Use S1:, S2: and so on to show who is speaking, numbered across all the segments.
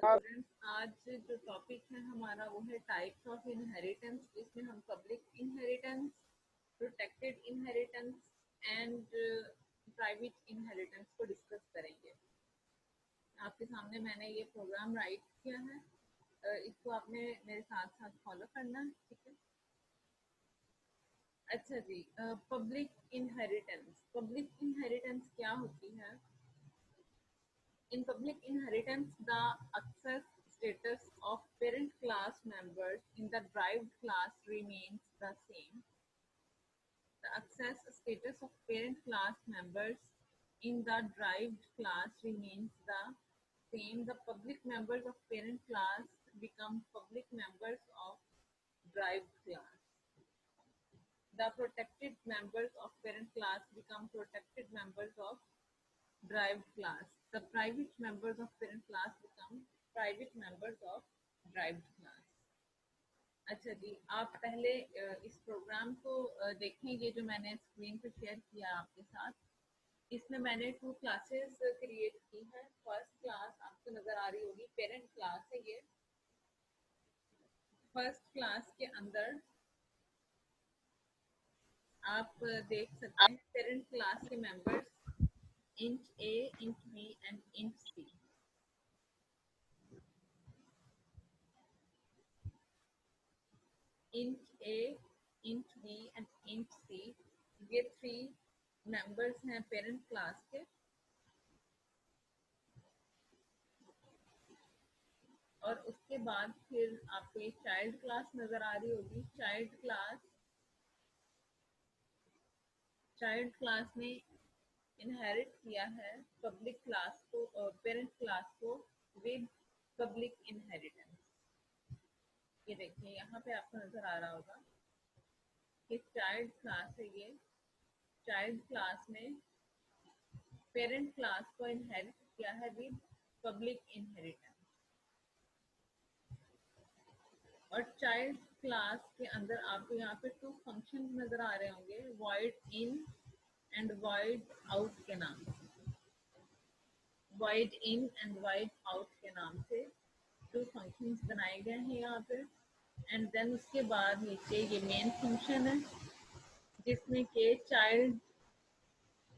S1: Students, आज जो topic है हमारा वो है टाइप्स ऑफ इनहेरिटेंस, जिसमें हम public inheritance, protected inheritance and private inheritance को डिस्कस करेंगे। आपके सामने मैंने ये प्रोग्राम राइट किया है, इसको आपने मेरे साथ साथ फॉलो करना है, ठीक है। अच्छा जी, पब्लिक इनहेरिटेंस क्या होती है? In public inheritance, the access status of parent class members in the derived class remains the same. The access status of parent class members in the derived class remains the same. The public members of parent class become public members of derived class. The protected members of parent class become protected members of derived class. The private members of parent class become private members of derived class. अच्छा जी, आप पहले इस programme को देखें। ये जो मैंने screen पर शेयर किया आपके साथ, इसमें मैंने 2 क्लासेस क्रिएट की है। फर्स्ट क्लास आपको नजर आ रही होगी, पेरेंट क्लास है ये। फर्स्ट क्लास के अंदर आप देख सकते हैं पेरेंट क्लास के members int A, int B and int C. int A, int B and int C, ये 3 मेंबर्स हैं पेरेंट क्लास के। और उसके बाद फिर आपको ये चाइल्ड क्लास नजर आ रही होगी। चाइल्ड क्लास ने इनहेरिट किया है पब्लिक क्लास को और पेरेंट क्लास को विद पब्लिक इनहेरिटेंस। ये देखिए यहाँ पे आपको नजर आ रहा होगा कि चाइल्ड क्लास है ये। चाइल्ड क्लास ने पेरेंट क्लास को इनहेरिट किया है विद पब्लिक इनहेरिटेंस। और चाइल्ड क्लास के अंदर आपको यहाँ पे 2 फंक्शन नजर आ रहे होंगे, void in and void out के नाम से। void in and void out के नाम से 2 फंक्शंस बनाए गए हैं यहाँ पे। एंड देन उसके बाद नीचे ये मेन फंक्शन है, जिसमें के चाइल्ड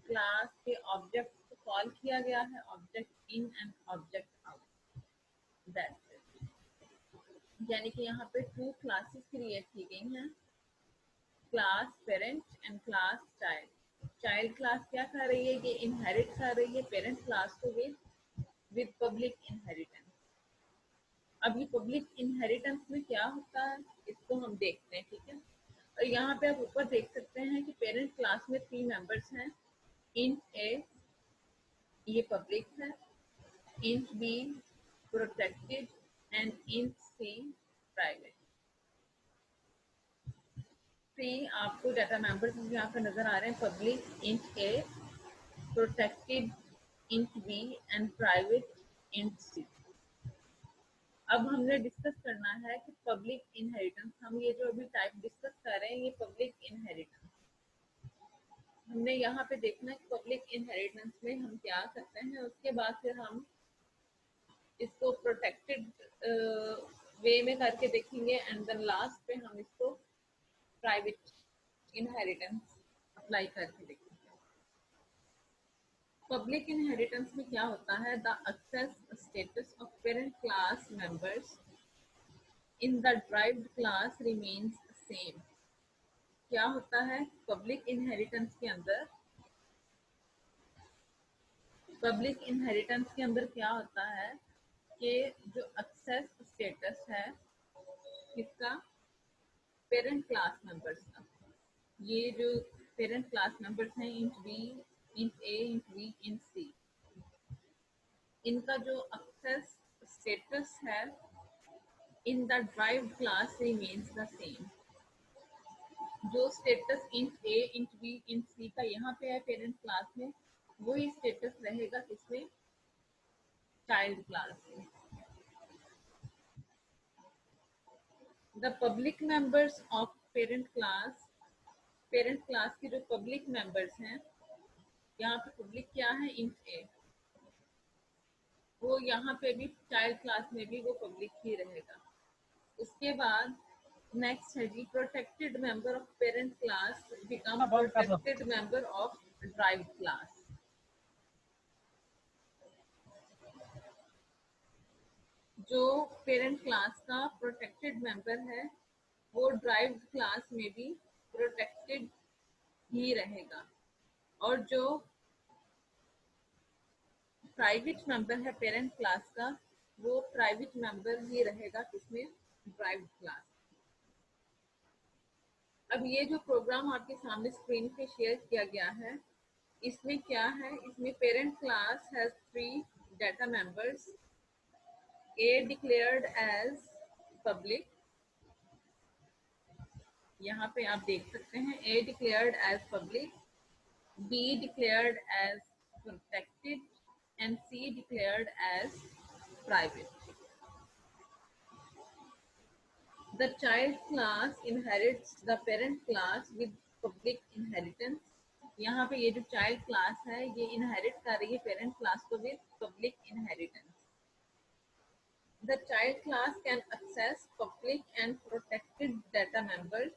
S1: क्लास के ऑब्जेक्ट को कॉल किया गया है, object in and object out. That's it. यानी कि यहाँ पे 2 क्लासेस क्रिएट की गई हैं, class parent and class child. Child class क्या कर रही है? ये इनहेरिट कर रही है पेरेंट क्लास को विद पब्लिक इनहेरिटेंस। अब ये पब्लिक इनहेरिटेंस में क्या होता है इसको हम देखते हैं, ठीक है। और यहाँ पे आप ऊपर देख सकते हैं कि पेरेंट क्लास में 3 मेंबर्स हैं। int A ये पब्लिक है, int B protected and int C private. 3 आपको डाटा मेंबर्स यहाँ पे नजर आ रहे हैं, public int A, protected int B and private int C। अब हमने डिस्कस करना है कि पब्लिक इनहेरिटेंस, हम ये जो अभी टाइप डिस्कस कर रहे हैं ये पब्लिक इनहेरिटेंस। हमने यहाँ पे देखना है कि पब्लिक इनहेरिटेंस में हम क्या करते हैं। उसके बाद फिर हम इसको प्रोटेक्टेड वे में करके देखेंगे एंड देन लास्ट पे हम इसको प्राइवेट इनहेरिटेंस अप्लाई करके देखेंगे। पब्लिक इनहेरिटेंस में क्या होता है? The access status of parent class members in the derived class remains same. क्या होता है पब्लिक इनहेरिटेंस के अंदर? पब्लिक इनहेरिटेंस के अंदर क्या होता है कि जो एक्सेस स्टेटस है किसका? पेरेंट क्लास मेंबर्स का। ये जो पेरेंट क्लास मेंबर्स हैं int B, int A, int B, int C, इनका जो एक्सेस स्टेटस है इन the derived class remains the same. जो status int A, int B, int C का यहाँ पे है पेरेंट क्लास में, वही स्टेटस रहेगा किसमें? चाइल्ड क्लास में। The public members of parent class के जो पब्लिक मेंबर्स हैं, यहाँ पे पब्लिक क्या है? int A। वो यहाँ पे भी चाइल्ड क्लास में भी वो पब्लिक ही रहेगा। उसके बाद नेक्स्ट है जी protected member of parent class become protected member of derived class. जो पेरेंट क्लास का प्रोटेक्टेड मेंबर है वो ड्राइव क्लास में भी प्रोटेक्टेड ही रहेगा, और जो प्राइवेट मेंबर है पेरेंट क्लास का वो प्राइवेट मेंबर ही रहेगा किसमें, ड्राइव क्लास। अब ये जो प्रोग्राम आपके सामने स्क्रीन पे शेयर किया गया है इसमें क्या है, इसमें parent class has 3 data members, A declared as public, यहाँ पे आप देख सकते हैं A declared as public, B declared as protected and C declared as private. The child class inherits the parent class with public inheritance. यहाँ पे ये जो child class है ये inherit कर रही है parent class को with public inheritance. The child class can access public and protected data members,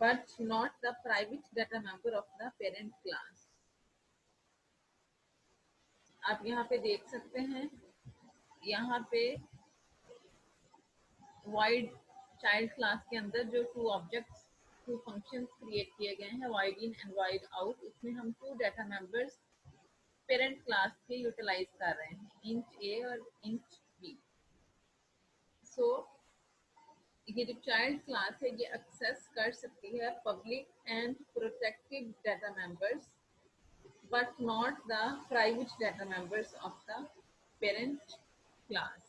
S1: but not the private data member of the parent class. आप यहाँ पे देख सकते हैं, यहाँ पे void child class के अंदर जो 2 objects 2 functions create किए गए हैं void in and void out, उसमें हम 2 data members parent class के utilize कर रहे हैं, int a और int b. So ये जो चाइल्ड क्लास है ये एक्सेस कर सकती है public and protected data members but not the private data members of the parent class,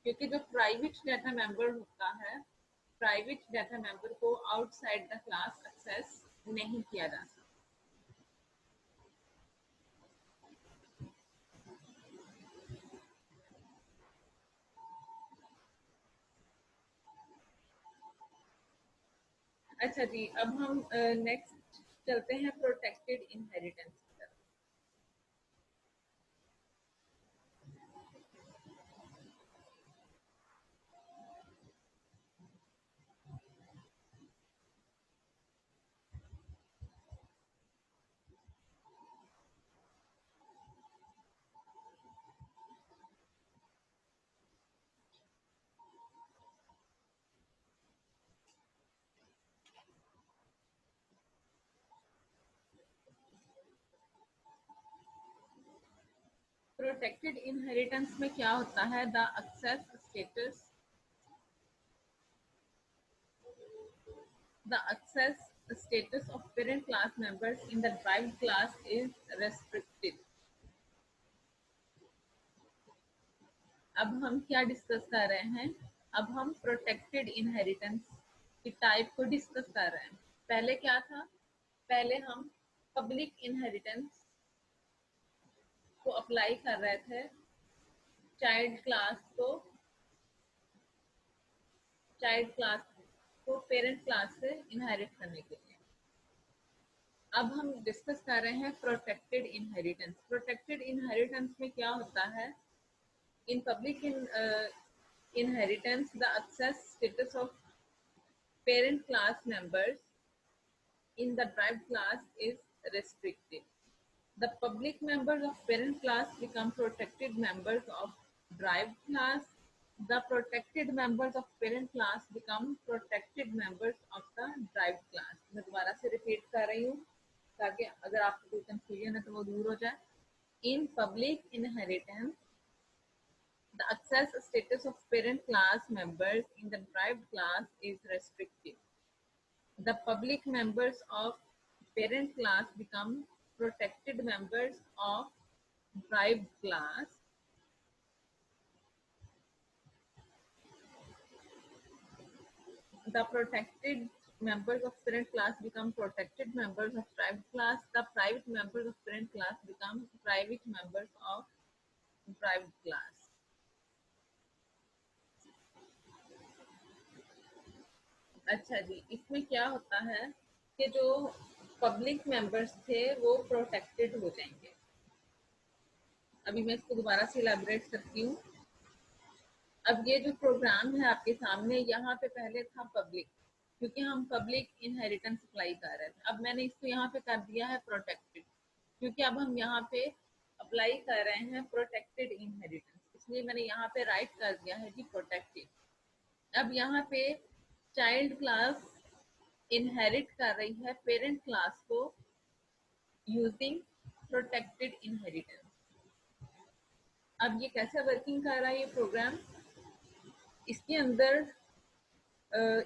S1: क्योंकि जो प्राइवेट डाटा मेंबर होता है प्राइवेट डाटा मेंबर को आउटसाइड द क्लास एक्सेस नहीं किया जा सकता। अच्छा जी, अब हम नेक्स्ट चलते हैं प्रोटेक्टेड इनहेरिटेंस की तरफ। प्रोटेक्टेड इनहेरिटेंस में क्या होता है, the access status the access status of parent class members in the derived class is restricted. अब हम क्या डिस्कस कर रहे हैं, अब हम प्रोटेक्टेड इनहेरिटेंस की टाइप को डिस्कस कर रहे हैं। पहले क्या था, पहले हम पब्लिक इनहेरिटेंस को अप्लाई कर रहे थे चाइल्ड क्लास को पेरेंट क्लास से इनहेरिट करने के लिए। अब हम डिस्कस कर रहे हैं प्रोटेक्टेड इनहेरिटेंस। प्रोटेक्टेड इनहेरिटेंस में क्या होता है, in public inheritance the access status of parent class members in the derived class is restricted. The public members of parent class become protected members of derived class. The protected members of parent class become protected members of the derived class. मैं दोबारा से repeat कर रही हूँ ताकि अगर आपको कोई कंफ्यूजन है तो वो दूर हो जाए। In public inheritance, the access status of parent class members in the derived class is restricted. The public members of parent class become protected members of derived class. The protected members of parent class become protected members of derived class. The private members of parent class become private members of derived class. अच्छा जी, इसमें क्या होता है कि जो public members थे वो protected हो जाएंगे। अभी मैं इसको दोबारा से इलैबोरेट करती हूँ। अब ये जो प्रोग्राम है आपके सामने, यहाँ पे पहले था पब्लिक, क्योंकि हम पब्लिक इनहेरिटेंस अप्लाई कर रहे थे। अब मैंने इसको यहाँ पे कर दिया है प्रोटेक्टेड, क्योंकि अब हम यहाँ पे अप्लाई कर रहे हैं प्रोटेक्टेड इनहेरिटेंस, इसलिए मैंने यहाँ पे राइट कर दिया है जी प्रोटेक्टेड। अब यहाँ पे चाइल्ड क्लास इनहेरिट कर रही है पेरेंट क्लास को यूजिंग प्रोटेक्टेड इनहेरिटेंस। अब ये कैसे वर्किंग कर रहा है ये प्रोग्राम, इसके अंदर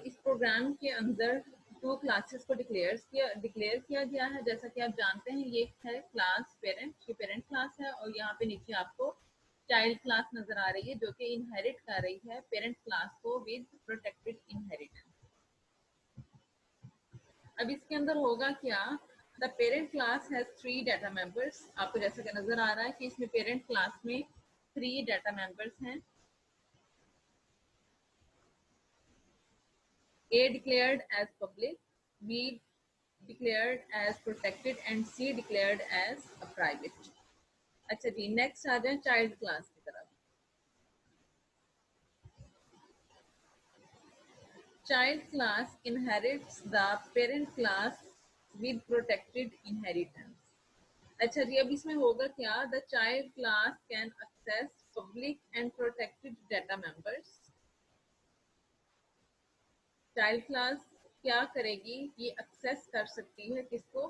S1: इस प्रोग्राम के अंदर दो क्लासेस को डिक्लेयर किया गया है। जैसा कि आप जानते हैं ये है क्लास पेरेंट, ये पेरेंट क्लास है, और यहाँ पे नीचे आपको चाइल्ड क्लास नजर आ रही है जो कि इनहेरिट कर रही है पेरेंट क्लास को विद प्रोटेक्टेड इनहेरिटेंस। अब इसके अंदर होगा क्या, the parent class has 3 data members. आपको जैसा कि नजर आ रहा है कि इसमें पेरेंट क्लास में 3 डाटा मेंबर्स हैं। A declared as public, B declared as protected and C declared as a private। अच्छा जी, नेक्स्ट आ जाए चाइल्ड क्लास की तरफ। Child class inherits the parent class with protected inheritance। अच्छा जी, अब इसमें होगा क्या, the child class can access public and protected data members. Child class क्या करेगी, ये एक्सेस कर सकती है किसको,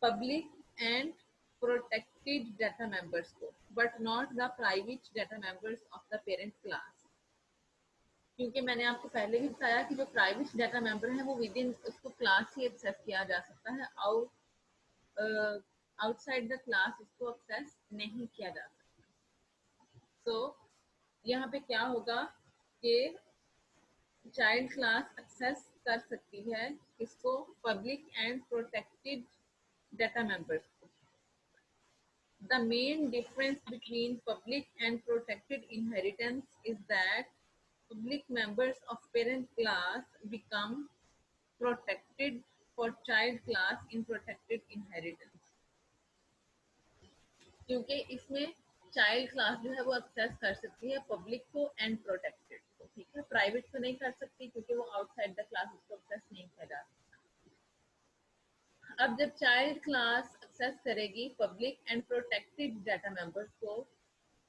S1: public and protected data members को, but not the private data members of the parent class. क्योंकि मैंने आपको पहले भी बताया कि जो प्राइवेट डाटा मेंबर है वो विद इन उसको क्लास ही एक्सेस किया जा सकता है, आउटसाइड द क्लास उसको एक्सेस नहीं किया जा सकता। तो यहाँ पे क्या होगा कि चाइल्ड क्लास एक्सेस कर सकती है इसको, public and protected data members को। The main difference between public and protected inheritance is that public members of parent class become protected for child class in protected inheritance। क्योंकि इसमें child class जो है वो एक्सेस कर सकती है public को एंड प्रोटेक्टेड को, ठीक है, प्राइवेट को नहीं कर सकती क्योंकि वो आउटसाइड द क्लास उसको एक्सेस नहीं किया जा सकता। अब जब चाइल्ड क्लास एक्सेस करेगी public and protected data members को,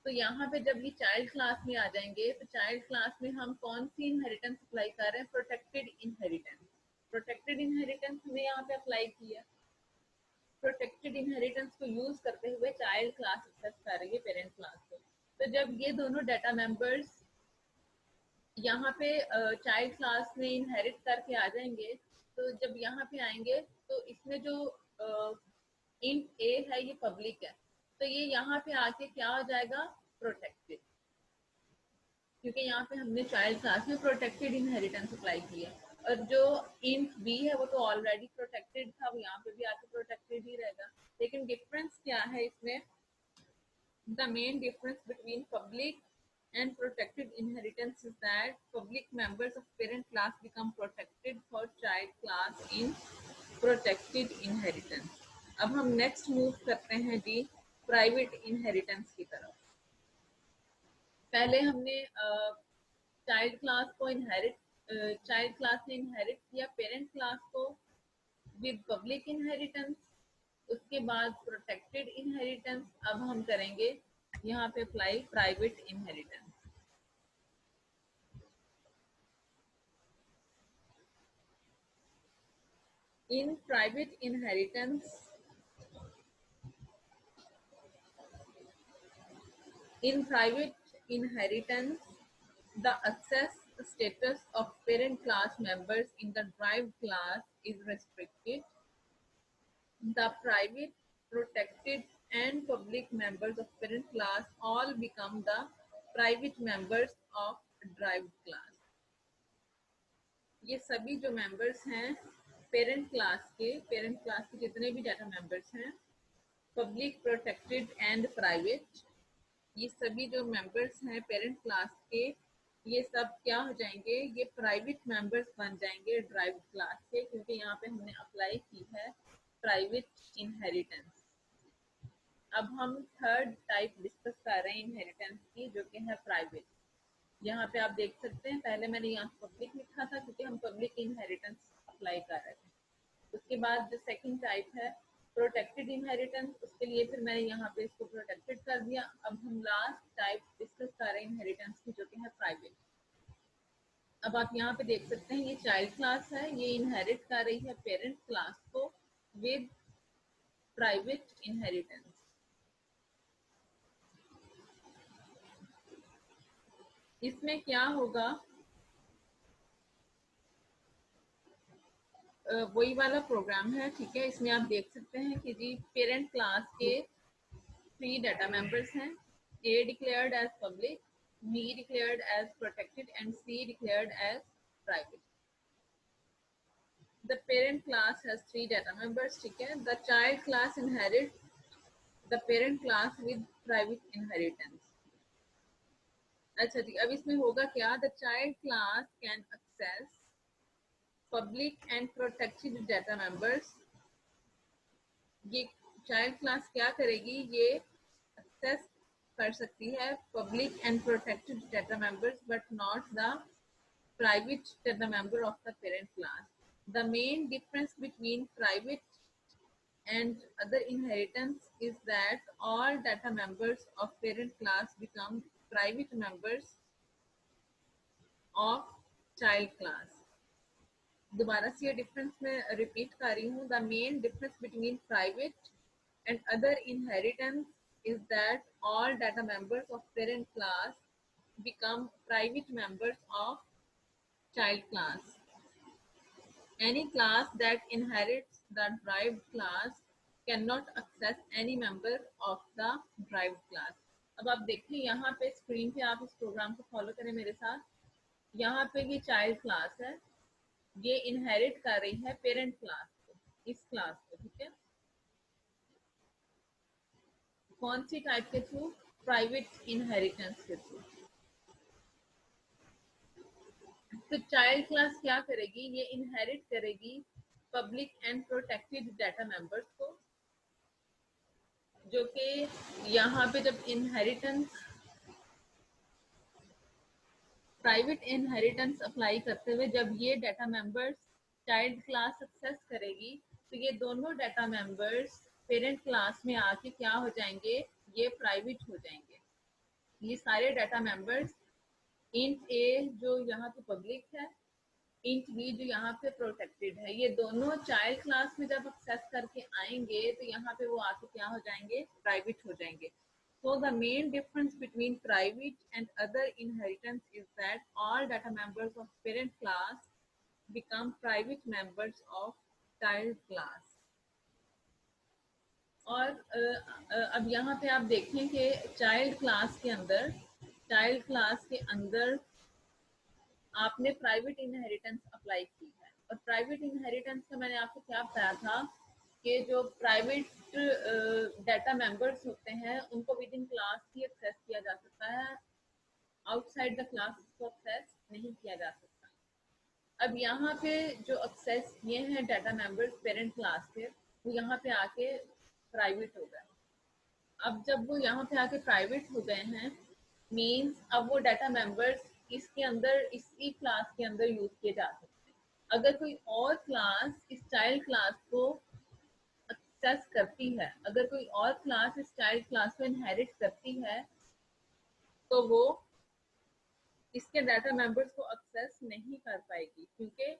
S1: तो यहाँ पे जब ये चाइल्ड क्लास में आ जाएंगे तो चाइल्ड क्लास में हम कौन सी इनहेरिटेंस अप्लाई कर रहे हैं, प्रोटेक्टेड इनहेरिटेंस। प्रोटेक्टेड इनहेरिटेंस हमने यहाँ पे अप्लाई किया। प्रोटेक्टेड इनहेरिटेंस को यूज करते हुए चाइल्ड क्लास एक्सेस कर रही है पेरेंट क्लास को। तो जब ये दोनों डाटा मेंबर्स यहाँ पे चाइल्ड क्लास में इनहेरिट करके आ जाएंगे, तो जब यहाँ पे आएंगे तो इसमें जो इंट ए है ये पब्लिक है, तो ये यहाँ पे आके क्या हो जाएगा, प्रोटेक्टेड, क्योंकि यहाँ पे हमने चाइल्ड क्लास में प्रोटेक्टेड इनहेरिटेंस अप्लाई किया। और जो इंट बी है वो तो ऑलरेडी प्रोटेक्टेड था, वो यहाँ पे भी आके प्रोटेक्टेड ही रहेगा। लेकिन डिफरेंस क्या है इसमें, the main difference between public and protected inheritance is that public members of parent class become protected for child class in protected inheritance। अब हम नेक्स्ट मूव करते हैं जी प्राइवेट इनहेरिटेंस की तरफ। पहले हमने चाइल्ड क्लास को चाइल्ड क्लास ने इनहेरिट किया पेरेंट क्लास को विद पब्लिक इनहेरिटेंस, उसके बाद प्रोटेक्टेड इनहेरिटेंस। अब हम करेंगे यहाँ पे apply private inheritance. In private inheritance, the access status of parent class members in the derived class is restricted. The private, protected, and public members of parent class all become the private members of derived class। ये सभी जो members हैं parent class के जितने भी data members हैं, public, protected and private, ये सभी जो मेंबर्स हैं पेरेंट क्लास के, ये सब क्या हो जाएंगे, ये प्राइवेट मेंबर्स बन जाएंगे ड्राइव्ड क्लास के, क्योंकि यहाँ पे हमने अप्लाई की है प्राइवेट इनहेरिटेंस। अब हम थर्ड टाइप डिस्कस कर रहे हैं इनहेरिटेंस की, जो कि है प्राइवेट। यहाँ पे आप देख सकते हैं, पहले मैंने यहाँ पब्लिक लिखा था क्योंकि हम पब्लिक इनहेरिटेंस अप्लाई कर रहे थे। उसके बाद जो सेकंड टाइप है प्रोटेक्टेड इनहेरिटेंस, उसके लिए फिर मैंने यहाँ पे इसको प्रोटेक्टेड कर दिया। अब हम लास्ट टाइप डिस्कस कर रहे हैं इनहेरिटेंस की, जो कि है प्राइवेट। अब आप यहाँ पे देख सकते हैं ये चाइल्ड क्लास है, ये इनहेरिट कर रही है पेरेंट क्लास को विद प्राइवेट इनहेरिटेंस। इसमें क्या होगा, वही वाला प्रोग्राम है, ठीक है। इसमें आप देख सकते हैं कि जी पेरेंट क्लास के 3 डाटा मेंबर्स हैं, A declared as public, B declared as protected and C declared as private. The parent class has 3 data members, ठीक है। The child class inherits the parent class with private inheritance। अच्छा ठीक, अब इसमें होगा क्या, the child class can access public and protected data members। ये child class क्या करेगी, ये एक्सेस कर सकती है public and protected data members but not the private data member of the parent class। The main difference between private and other inheritance is that all data members of parent class become private members of child class। दोबारा से ये difference मैं repeat कर रही हूँ। The main difference between private and other inheritance is that all data members of parent class become private members of child class। Any class that inherits the derived class cannot access any member of the derived class। अब आप देखें यहाँ पे screen पे, आप इस programme को follow करें मेरे साथ। यहाँ पे ये चाइल्ड क्लास है, ये इनहेरिट कर रही है पेरेंट क्लास को, इस क्लास को, ठीक है। कौन सी टाइप के थ्रू, प्राइवेट इनहेरिटेंस के थ्रू। तो चाइल्ड क्लास क्या करेगी, ये इनहेरिट करेगी public and protected data members को, जो कि यहाँ पे जब इनहेरिटेंस प्राइवेट इनहेरिटेंस अप्लाई करते हुए जब ये data members child class access करेगी, तो ये दोनों डाटा मेंबर्स पेरेंट क्लास में आके क्या हो जाएंगे, ये प्राइवेट हो जाएंगे। ये सारे डाटा मेंबर्स, इंट ए जो यहाँ पे पब्लिक है, इंट बी जो यहाँ पे प्रोटेक्टेड है, ये दोनों चाइल्ड क्लास में जब एक्सेस करके आएंगे तो यहाँ पे वो आके क्या हो जाएंगे, प्राइवेट हो जाएंगे। So the main difference between private and other inheritance is that all data members of parent class become private members of child class। और अब यहाँ पे आप देखें कि चाइल्ड क्लास के अंदर आपने प्राइवेट इनहेरिटेंस अप्लाई की है। और प्राइवेट इनहेरिटेंस का मैंने आपको क्या बताया था कि जो प्राइवेट डाटा मेंबर्स होते हैं उनको विद इन क्लास ही एक्सेस किया जा सकता है, आउटसाइड द क्लास को एक्सेस नहीं किया जा सकता। अब यहाँ पे जो एक्सेस किए हैं डाटा मेंबर्स पेरेंट क्लास के, वो यहाँ पे आके प्राइवेट हो गए। अब जब वो यहाँ पे आके प्राइवेट हो गए हैं, मीन्स अब वो डाटा मेंबर्स इसके अंदर, इसी क्लास के अंदर यूज किए जा सकते हैं। अगर कोई और क्लास इस चाइल्ड क्लास को एक्सेस करती है, अगर कोई और क्लास इस चाइल्ड क्लास को इनहेरिट करती है, तो वो इसके डाटा मेंबर्स को एक्सेस नहीं कर पाएगी, क्योंकि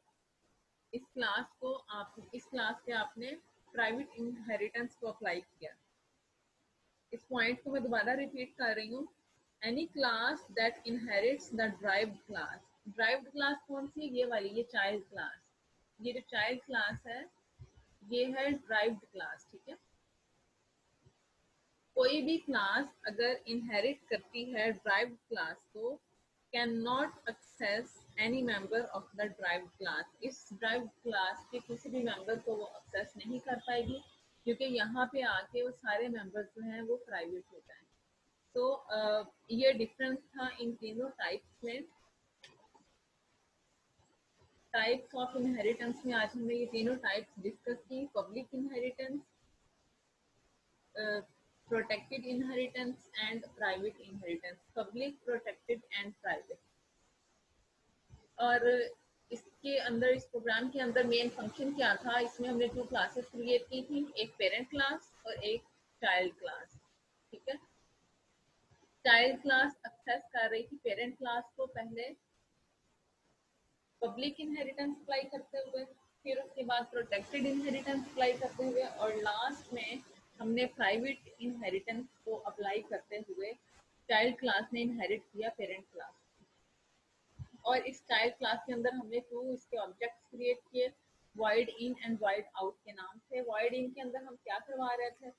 S1: इस क्लास पे आपने प्राइवेट इनहेरिटेंस को अप्लाई किया। इस पॉइंट को मैं दोबारा रिपीट कर रही हूँ। Any class that inherits the derived class. Derived class कौन सी, ये वाली, ये चाइल्ड क्लास। ये जो चाइल्ड क्लास है ये है ड्राइव्ड क्लास, ठीक है। कोई भी क्लास अगर इनहेरिट करती है ड्राइव्ड क्लास को, can not access any member of the derived class. इस ड्राइव्ड क्लास के किसी भी मेंबर को वो एक्सेस नहीं कर पाएगी, क्योंकि यहाँ पे आके वो सारे मेंबर्स जो हैं वो प्राइवेट हो जाएंगे। तो ये डिफरेंस था इन तीनों टाइप्स में। टाइप्स ऑफ इनहेरिटेंस में आज हमने ये तीनों टाइप्स डिस्कस की। Public inheritance, protected inheritance and private inheritance, public, protected and private. और इसके अंदर, इस प्रोग्राम के अंदर मेन फंक्शन क्या था, इसमें हमने 2 क्लासेस क्रिएट की थी, एक पेरेंट क्लास और एक चाइल्ड क्लास। ठीक है, चाइल्ड क्लास एक्सेस कर रही थी पेरेंट क्लास को पहले पब्लिक इनहेरिटेंस अप्लाई करते हुए, फिर उसके बाद प्रोटेक्टेड इनहेरिटेंस अप्लाई करते हुए, और लास्ट में हमने प्राइवेट इनहेरिटेंस को अप्लाई करते हुए चाइल्ड क्लास ने इनहेरिट किया पेरेंट क्लास। और इस चाइल्ड क्लास के अंदर हमने 2 इसके ऑब्जेक्ट्स क्रिएट किए, वाइड इन एंड वाइड आउट के नाम से। वाइड इन के अंदर हम क्या करवा रहे थे,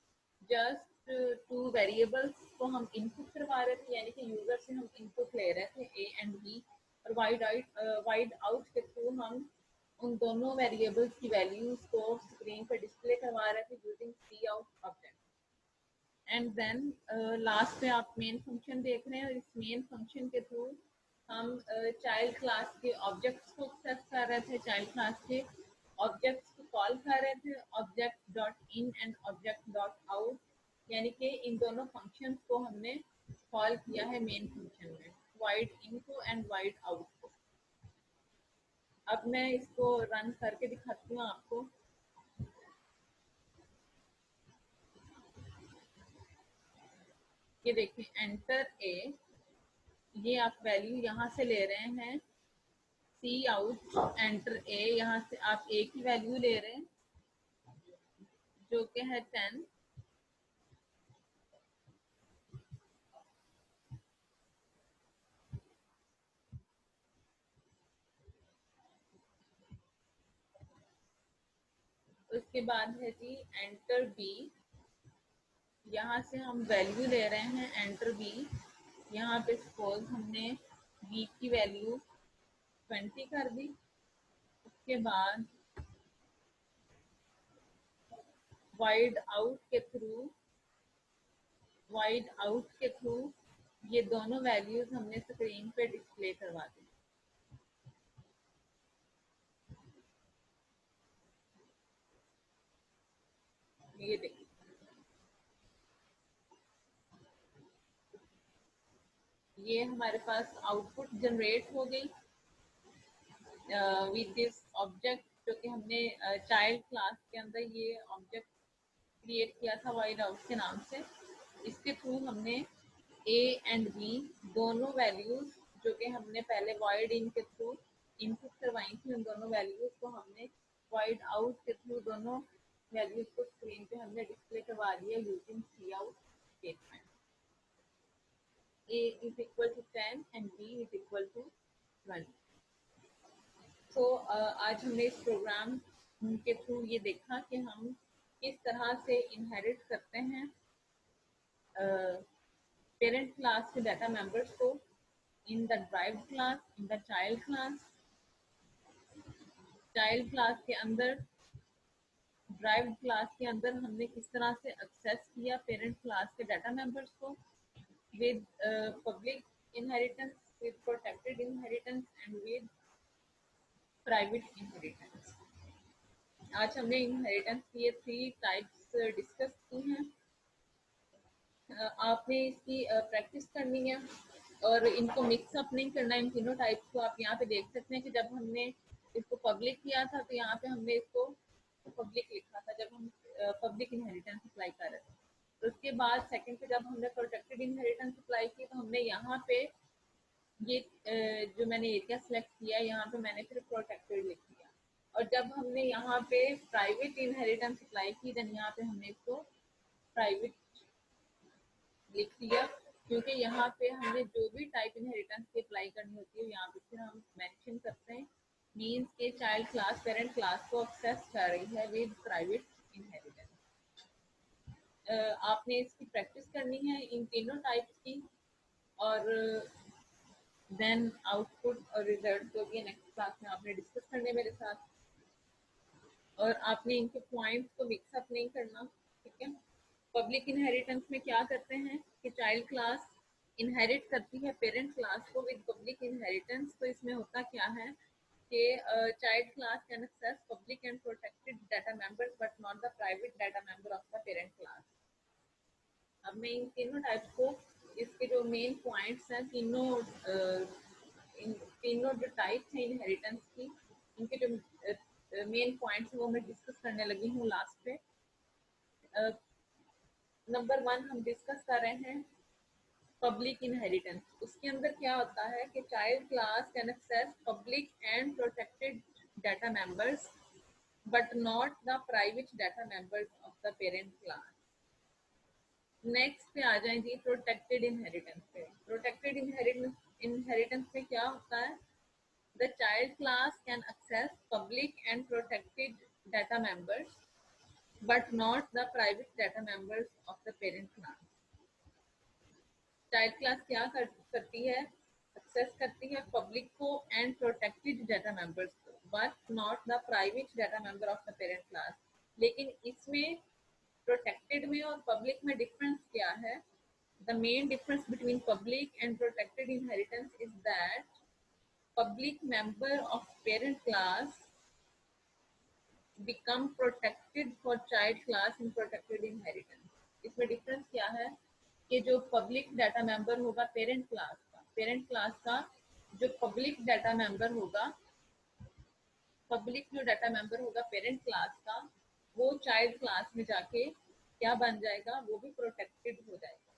S1: जस्ट 2 वेरिएबल्स को हम इनपुट करवा रहे थे, यानी कि यूजर से हम इनपुट ले रहे थे ए एंड बी, और वाइड आउट के थ्रू हम उन दोनों वेरिएबल्स की वैल्यूज को स्क्रीन पर डिस्प्ले करवा रहे थे using cout object. And then last पे आप मेन फंक्शन देख रहे हैं, और इस मेन फंक्शन के थ्रू हम चाइल्ड क्लास के ऑब्जेक्ट्स को एक्सेस कर रहे थे, चाइल्ड क्लास के ऑब्जेक्ट्स को कॉल कर रहे थे, object dot in and object dot out, यानी कि इन दोनों फंक्शंस को हमने कॉल किया है मेन फंक्शन में, वाइड इन को एंड वाइड आउट को। अब मैं इसको रन करके दिखाती हूँ आपको। ये देखिए, एंटर ए, ये आप वैल्यू यहाँ से ले रहे हैं, सी आउट एंटर ए, यहाँ से आप ए की वैल्यू ले रहे हैं जो कि है 10, उसके बाद है जी एंटर बी, यहाँ से हम वैल्यू ले रहे हैं एंटर बी, यहाँ पे सपोज हमने बी की वैल्यू 20 कर दी। उसके बाद वाइड आउट के थ्रू ये दोनों वैल्यूज हमने स्क्रीन पे डिस्प्ले करवा दी। ये देखिए, ये हमारे पास आउटपुट जनरेट हो गई विद दिस ऑब्जेक्ट, जो कि हमने चाइल्ड क्लास के अंदर ये ऑब्जेक्ट क्रिएट किया था वाइड आउट के नाम से। इसके थ्रू हमने ए एंड बी दोनों वैल्यूज जो कि हमने पहले वाइड इन के थ्रू इनपुट करवाई थी, उन दोनों वैल्यूज को हमने वाइड आउट के थ्रू दोनों वैल्यूज को स्क्रीन पे हमने डिस्प्ले करवा दिया using cout statement. A is equal to 10 and B is equal to 20। तो आज हमने इस प्रोग्राम के थ्रू ये देखा कि हम किस तरह से इनहेरिट करते हैं पेरेंट क्लास के डाटा मेंबर्स को in the derived class, in the child class. Child class के अंदर, ड्राइव्ड क्लास के अंदर हमने किस तरह से एक्सेस किया पेरेंट क्लास के डाटा मेंबर्स को with public inheritance, with protected inheritance and with private inheritance। आज हमने इनहेरिटेंस की 3 टाइप्स डिस्कस की हैं। आपने इसकी प्रैक्टिस करनी है और इनको मिक्स अप नहीं करना। इन तीनों टाइप्स को आप यहाँ पे देख सकते हैं कि जब हमने इसको पब्लिक किया था तो यहाँ पे हमने इसको पब्लिक लिखा था जब हम पब्लिक इनहेरिटेंस अप्लाई कर रहे थे। तो उसके बाद सेकंड पे जब हमने प्रोटेक्टेड इनहेरिटेंस अप्लाई की तो हमने यहाँ पे ये जो मैंने एरिया सेलेक्ट किया, यहाँ पे मैंने फिर प्रोटेक्टेड लिख दिया। और जब हमने यहाँ पे प्राइवेट इनहेरिटेंस अप्लाई की देन यहाँ पे हमने इसको प्राइवेट लिख दिया, क्योंकि यहाँ पे हमने जो भी टाइप इनहेरिटेंस की अप्लाई करनी होती है यहाँ पे फिर हम मेंशन करते हैं मींस के चाइल्ड क्लास पेरेंट क्लास को एक्सेस कर रही है विद प्राइवेट इनहेरिटेंस। आपने इसकी प्रैक्टिस करनी है इन तीनों टाइप्स की, और देन आउटपुट और रिजल्ट जो भी नेक्स्ट क्लास में आपने डिस्कस करने मेरे साथ, और आपने इनके पॉइंट्स को मिक्स अप नहीं करना। ठीक है, पब्लिक इनहेरिटेंस में क्या करते हैं कि चाइल्ड क्लास इनहेरिट करती है पेरेंट क्लास को विद पब्लिक इनहेरिटेंस। तो इसमें होता क्या है कि child class can access public and protected data members but not the private data member of the parent class. अब मैं इन तीनों टाइप्स को, इसके जो मेन पॉइंट्स हैं तीनों, इन तीनों जो टाइप्स हैं इनहेरिटेंस की, इनके जो मेन पॉइंट्स हैं वो मैं डिस्कस करने लगी हूँ लास्ट पे। नंबर 1 हम डिस्कस कर रहे हैं पब्लिक इनहेरिटेंस। उसके अंदर क्या होता है कि child class can access public and protected data members but not the private data members of the parent class. Next पे आ जाए जी प्रोटेक्टेड इनहेरिटेंस पे। प्रोटेक्टेड इनहेरिटेंस में क्या होता है, the child class can access public and protected data members but not the private data members of the parent class. Child class क्या करती है, एक्सेस करती है पब्लिक को एंड प्रोटेक्टेड डाटा मेंबर्स को, but not the private data member of the parent class. लेकिन इसमें protected में और पब्लिक में डिफरेंस क्या है? The main difference between public and protected inheritance is that public member of parent class become protected for child class in protected inheritance। इसमें difference क्या है कि जो पब्लिक डाटा मेंबर होगा पेरेंट क्लास का जो पब्लिक डाटा मेंबर होगा, public जो डाटा मेंबर होगा पेरेंट क्लास का, वो चाइल्ड क्लास में जाके क्या बन जाएगा, वो भी प्रोटेक्टेड हो जाएगा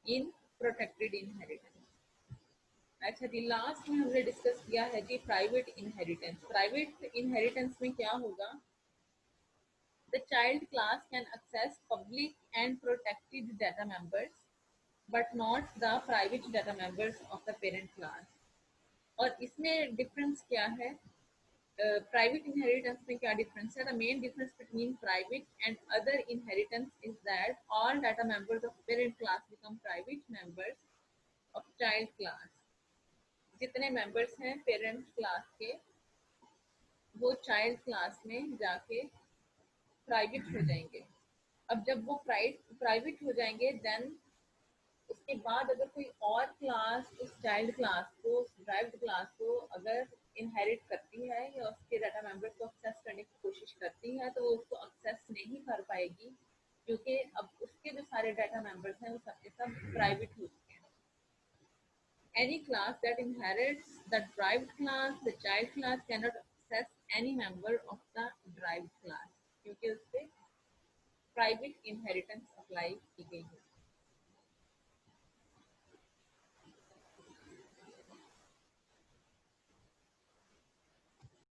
S1: इन प्रोटेक्टेड इनहेरिटेंस। अच्छा जी, लास्ट में हमने डिस्कस किया है जी प्राइवेट इनहेरिटेंस। प्राइवेट इनहेरिटेंस में क्या होगा, the child class can access public and protected data members but not the private data members of the parent class. और इसमें डिफरेंस क्या है, प्राइवेट इनहेरिटेंस में क्या डिफरेंस है? The main difference between private and other inheritance is that all data members of parent class become private members of child class. जितने members हैं parent class के वो चाइल्ड क्लास में जाके प्राइवेट हो जाएंगे। अब जब वो प्राइवेट हो जाएंगे देन उसके बाद अगर कोई और क्लास उस चाइल्ड क्लास को, उस ड्राइव्ड क्लास को अगर इनहेरिट करती है या उसके डाटा मेंबर को एक्सेस करने की कोशिश करती है तो वो उसको एक्सेस नहीं कर पाएगी, क्योंकि अब उसके जो सारे डाटा मेंबर्स हैं वो सबके सब प्राइवेट हो चुके हैं। Any class that inherits the derived class, the child class cannot access any member of the derived class, क्योंकि उस पे प्राइवेट इनहेरिटेंस अप्लाई की गई है।